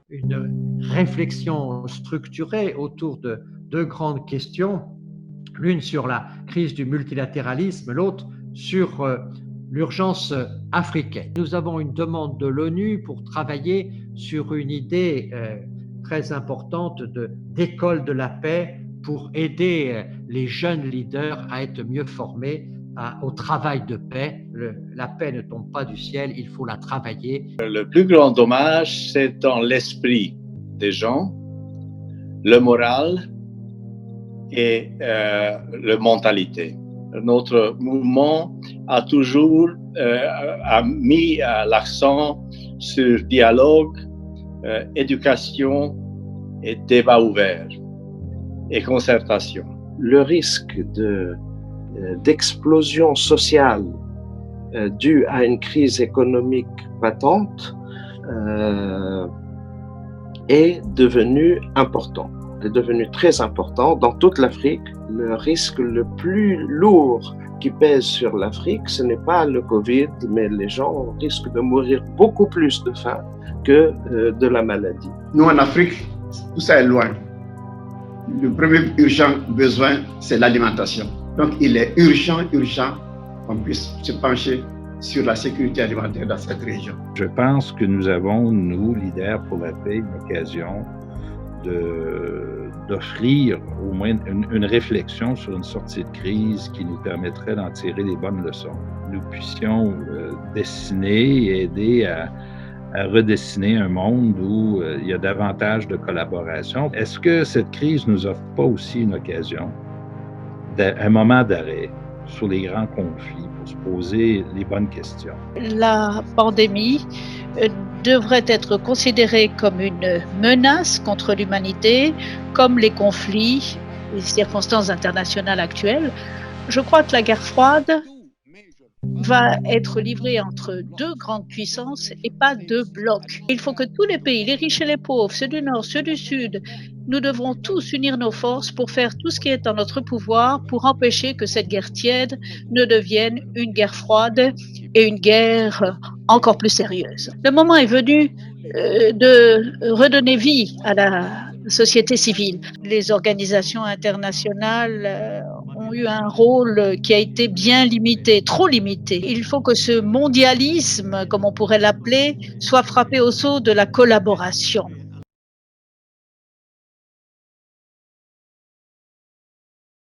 une réflexion structurée autour de deux grandes questions, l'une sur la crise du multilatéralisme, l'autre sur l'urgence africaine. Nous avons une demande de l'ONU pour travailler sur une idée très importante d'école de la paix pour aider les jeunes leaders à être mieux formés au travail de paix. La paix ne tombe pas du ciel, il faut la travailler. Le plus grand dommage, c'est dans l'esprit des gens, le moral et la mentalité. Notre mouvement a toujours mis l'accent sur dialogue, éducation et débat ouvert et concertation. Le risque d'explosion sociale due à une crise économique patente est devenu important, est devenu très important dans toute l'Afrique. Le risque le plus lourd qui pèse sur l'Afrique, ce n'est pas le Covid, mais les gens risquent de mourir beaucoup plus de faim que de la maladie. Nous, en Afrique, tout ça est loin. Le premier urgent besoin, c'est l'alimentation. Donc, il est urgent qu'on puisse se pencher sur la sécurité alimentaire dans cette région. Je pense que nous avons, nous, leaders pour la paix, une occasion d'offrir au moins une réflexion sur une sortie de crise qui nous permettrait d'en tirer les bonnes leçons. Nous puissions dessiner et aider à redessiner un monde où il y a davantage de collaboration. Est-ce que cette crise nous offre pas aussi une occasion, un moment d'arrêt sur les grands conflits pour se poser les bonnes questions? La pandémie devrait être considérée comme une menace contre l'humanité, comme les conflits, les circonstances internationales actuelles. Je crois que la guerre froide va être livrée entre deux grandes puissances et pas deux blocs. Il faut que tous les pays, les riches et les pauvres, ceux du Nord, ceux du Sud, nous devrons tous unir nos forces pour faire tout ce qui est en notre pouvoir pour empêcher que cette guerre tiède ne devienne une guerre froide et une guerre encore plus sérieuse. Le moment est venu de redonner vie à la société civile. Les organisations internationales ont eu un rôle qui a été bien limité, trop limité. Il faut que ce mondialisme, comme on pourrait l'appeler, soit frappé au sceau de la collaboration.